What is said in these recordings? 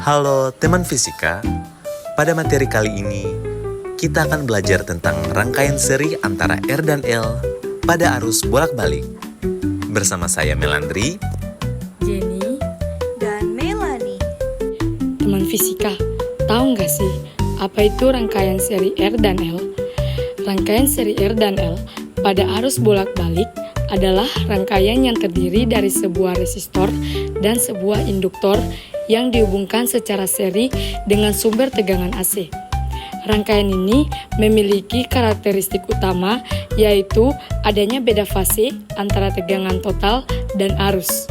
Halo teman fisika, pada materi kali ini kita akan belajar tentang rangkaian seri antara R dan L pada arus bolak-balik. Bersama saya Melandri, Jenny, dan Melanie. teman fisika, tahu nggak sih apa itu rangkaian seri R dan L? Rangkaian seri R dan L pada arus bolak-balik adalah rangkaian yang terdiri dari sebuah resistor dan sebuah induktor yang dihubungkan secara seri dengan sumber tegangan AC. Rangkaian ini memiliki karakteristik utama yaitu adanya beda fase antara tegangan total dan arus.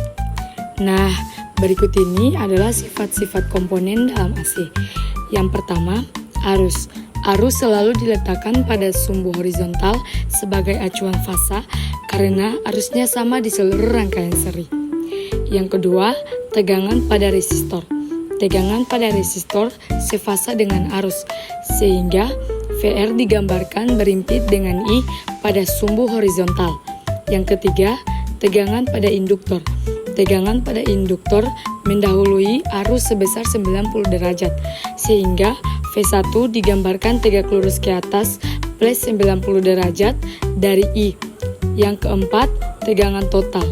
Nah, berikut ini adalah sifat-sifat komponen dalam AC. Yang pertama, arus. Arus selalu diletakkan pada sumbu horizontal sebagai acuan fasa karena arusnya sama di seluruh rangkaian seri. Yang kedua, tegangan pada resistor. Tegangan pada resistor sefasa dengan arus, sehingga VR digambarkan berimpit dengan I pada sumbu horizontal. Yang ketiga, tegangan pada induktor. Tegangan pada induktor mendahului arus sebesar 90 derajat, sehingga V1 digambarkan tegak lurus ke atas plus 90 derajat dari I. Yang keempat, tegangan total.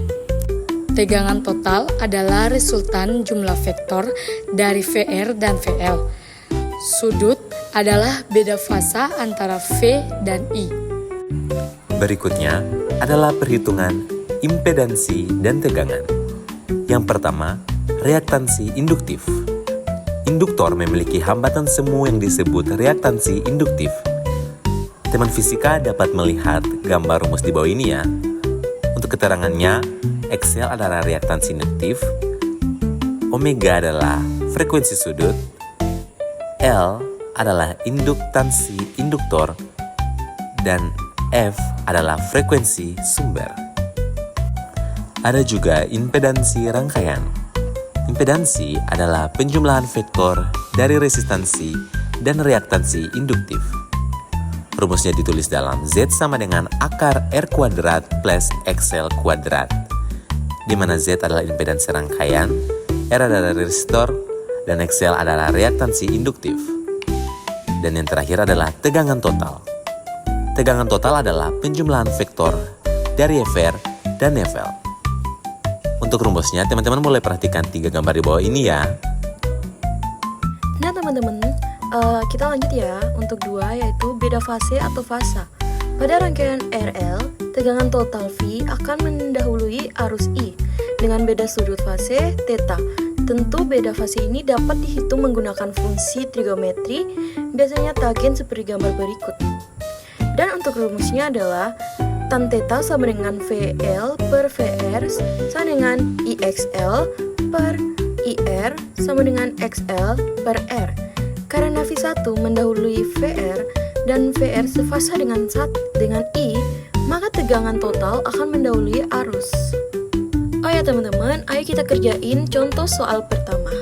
Tegangan total adalah resultan jumlah vektor dari VR dan VL. Sudut adalah beda fasa antara V dan I. berikutnya adalah perhitungan impedansi dan tegangan. Yang pertama, reaktansi induktif. Induktor memiliki hambatan semu yang disebut reaktansi induktif. Teman fisika dapat melihat gambar rumus di bawah ini ya. Untuk keterangannya, XL adalah reaktansi induktif, omega adalah frekuensi sudut, L adalah induktansi induktor, dan F adalah frekuensi sumber. Ada juga impedansi rangkaian. Impedansi adalah penjumlahan vektor dari resistansi dan reaktansi induktif. Rumusnya ditulis dalam Z sama dengan akar R kuadrat plus XL kuadrat, di mana Z adalah impedansi rangkaian, R adalah resistor, dan XL adalah reaktansi induktif. Dan yang terakhir adalah tegangan total. Tegangan total adalah penjumlahan vektor dari FR dan FL. Untuk rumusnya, teman-teman mulai perhatikan 3 gambar di bawah ini ya. Nah teman-teman, kita lanjut ya untuk 2 yaitu beda fase atau fasa. Pada rangkaian RL, tegangan total V akan mendahului arus I dengan beda sudut fase θ. Tentu beda fase ini dapat dihitung menggunakan fungsi trigonometri, biasanya tagen seperti gambar berikut. Dan untuk rumusnya adalah tan θ sama dengan VL per VR sama dengan IXL per IR sama dengan XL per R. Karena V1 mendahului VR dan VR sefasa dengan I, maka tegangan total akan mendahului arus. Oh ya teman-teman, ayo kita kerjain contoh soal pertama.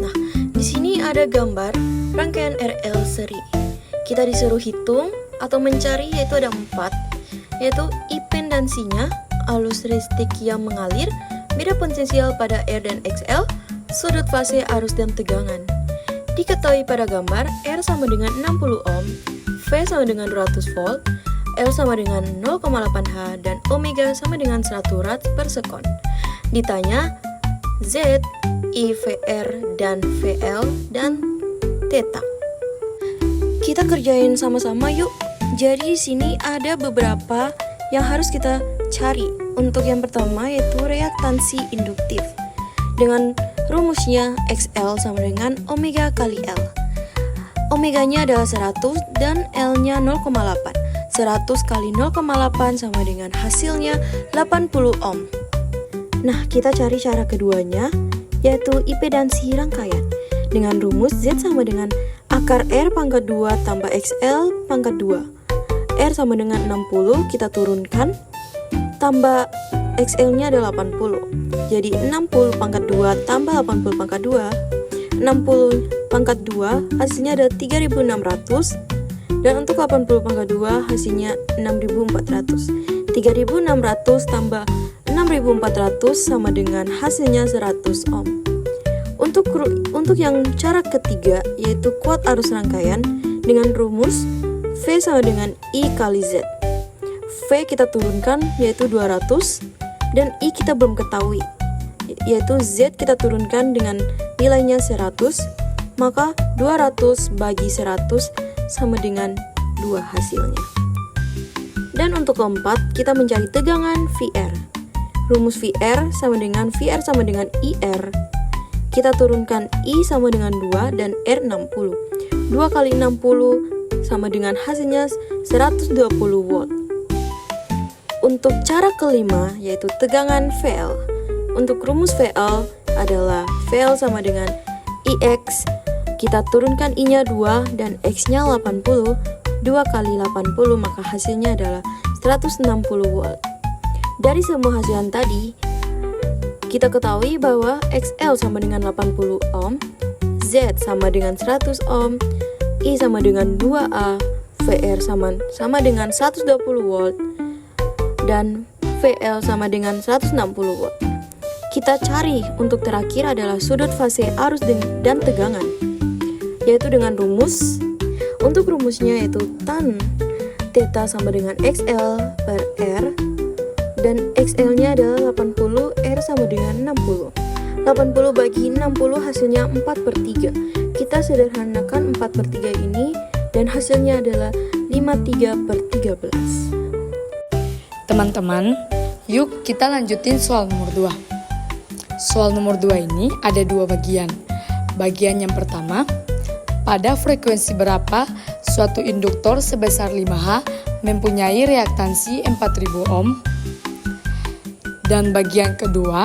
Nah, di sini ada gambar rangkaian RL seri. Kita disuruh hitung atau mencari yaitu ada 4, yaitu impedansinya, arus listrik yang mengalir, beda potensial pada R dan XL, sudut fase arus dan tegangan. Diketahui pada gambar R sama dengan 60 ohm, V sama dengan 200 volt, L sama dengan 0,8 H, dan omega sama dengan 100 rad per sekon. Ditanya Z, I, VR, dan VL, dan θ. Kita kerjain sama-sama yuk. Jadi di sini ada beberapa yang harus kita cari. Untuk yang pertama yaitu reaktansi induktif. Dengan rumusnya XL sama dengan omega kali L. Omeganya adalah 100 dan L-nya 0,8. 100 kali 0,8 sama dengan hasilnya 80 ohm. Nah, kita cari cara keduanya yaitu impedansi rangkaian. Dengan rumus Z sama dengan akar R pangkat 2 tambah XL pangkat 2. R sama dengan 60, kita turunkan, tambah XL-nya adalah 80. Jadi 60 pangkat 2 tambah 80 pangkat 2, 60 pangkat 2 hasilnya ada 3600, dan untuk 80 pangkat 2 hasilnya 6400. 3600 tambah 6400 sama dengan hasilnya 100 ohm. Untuk yang cara ketiga, yaitu kuat arus rangkaian dengan rumus V sama dengan I kali Z. V kita turunkan yaitu 200 dan I kita belum ketahui, yaitu Z kita turunkan dengan nilainya 100, maka 200 bagi 100 sama dengan 2 hasilnya. Dan untuk keempat, kita mencari tegangan VR. Rumus VR sama dengan IR. Kita turunkan I sama dengan 2 dan R 60. 2 kali 60 sama dengan hasilnya 120 watt. Untuk cara kelima yaitu tegangan VL. Untuk rumus VL adalah VL sama dengan IX. Kita turunkan I-nya 2 dan X-nya 80. 2 kali 80 maka hasilnya adalah 160 watt. Dari semua hasilan tadi, kita ketahui bahwa XL sama dengan 80 ohm, Z sama dengan 100 ohm, I sama dengan 2A, VR sama dengan 120 volt, dan VL sama dengan 160 watt. Kita cari untuk terakhir adalah sudut fase arus dan tegangan, yaitu dengan rumus. Untuk rumusnya yaitu tan theta sama dengan XL per R, dan XL-nya adalah 80, R sama dengan 60. 80 bagi 60 hasilnya 4/3. Kita sederhanakan 4/3 ini dan hasilnya adalah 53/13. Teman-teman, yuk kita lanjutin soal nomor 2. Soal nomor 2 ini ada 2 bagian. Bagian yang pertama, pada frekuensi berapa suatu induktor sebesar 5H mempunyai reaktansi 4000 ohm? Dan bagian kedua,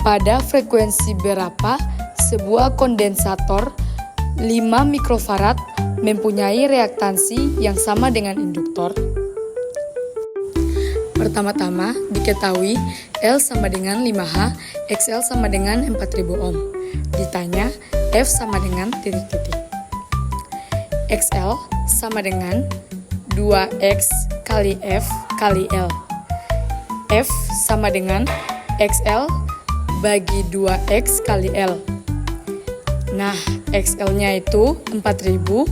pada frekuensi berapa sebuah kondensator 5 mikrofarad mempunyai reaktansi yang sama dengan induktor? Pertama-tama diketahui L sama dengan 5H, XL sama dengan 4000 ohm. Ditanya F sama dengan titik-titik. XL sama dengan 2X kali F kali L. F sama dengan XL bagi 2X kali L. Nah, XL-nya itu 4000,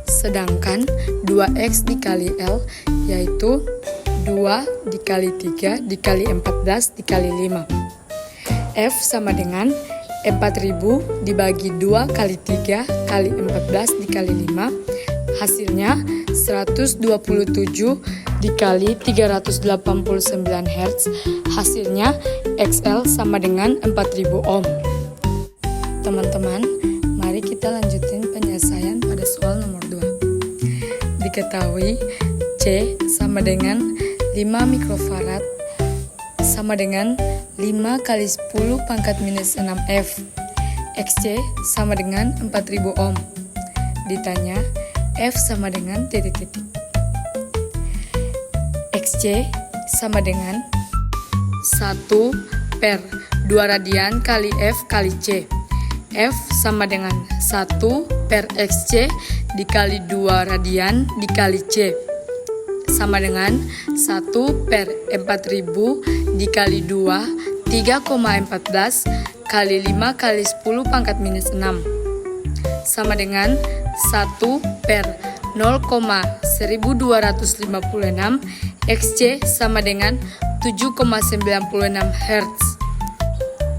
sedangkan 2X dikali L yaitu 2 dikali 3 dikali 14 dikali 5. F sama dengan 4000 dibagi 2 kali 3 kali 14 dikali 5. Hasilnya 127 dikali 389 Hz. Hasilnya XL sama dengan 4000 ohm. Teman-teman, mari kita lanjutin penyelesaian pada soal nomor 2. Diketahui C sama dengan 5 mikrofarad sama dengan 5 kali 10 pangkat minus 6 F. XC sama dengan 4000 ohm. Ditanya F sama dengan titik-titik. XC sama dengan 1 per 2 radian kali F kali C. F sama dengan 1 per XC dikali 2 radian dikali C. Sama dengan 1 per 4000 dikali 2, 3,14 kali 5 kali 10 pangkat minus 6. Sama dengan 1 per 0,1256. XC sama dengan 7,96 Hz.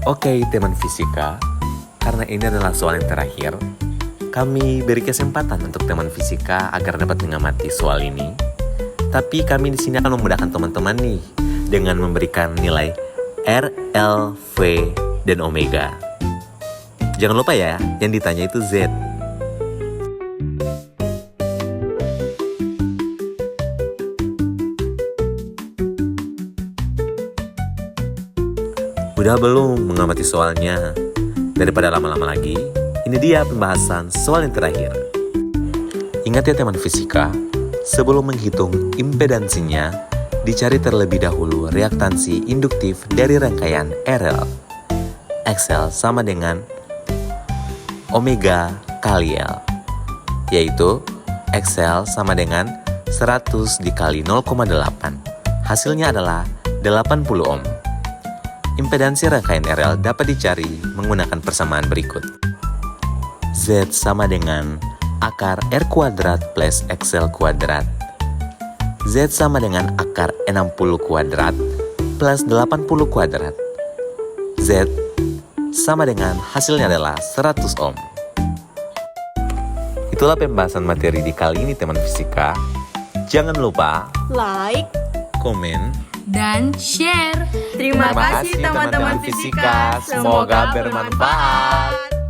Oke, teman fisika, karena ini adalah soal yang terakhir, kami beri kesempatan untuk teman fisika agar dapat mengamati soal ini. Tapi kami di sini akan memudahkan teman-teman nih dengan memberikan nilai R, L, V, dan omega. Jangan lupa ya, yang ditanya itu Z. Udah belum mengamati soalnya? Daripada lama-lama lagi, ini dia pembahasan soal yang terakhir. Ingat ya teman fisika, sebelum menghitung impedansinya, dicari terlebih dahulu reaktansi induktif dari rangkaian RL. XL sama dengan omega kali L, yaitu XL sama dengan 100 dikali 0,8. Hasilnya adalah 80 ohm. Impedansi rangkaian RL dapat dicari menggunakan persamaan berikut. Z sama dengan akar R kuadrat plus XL kuadrat. Z sama dengan akar 60 kuadrat plus 80 kuadrat. Z sama dengan hasilnya adalah 100 ohm. Itulah pembahasan materi di kali ini teman fisika. Jangan lupa Like. komen. Dan share. Terima kasih teman-teman fisika. Semoga bermanfaat.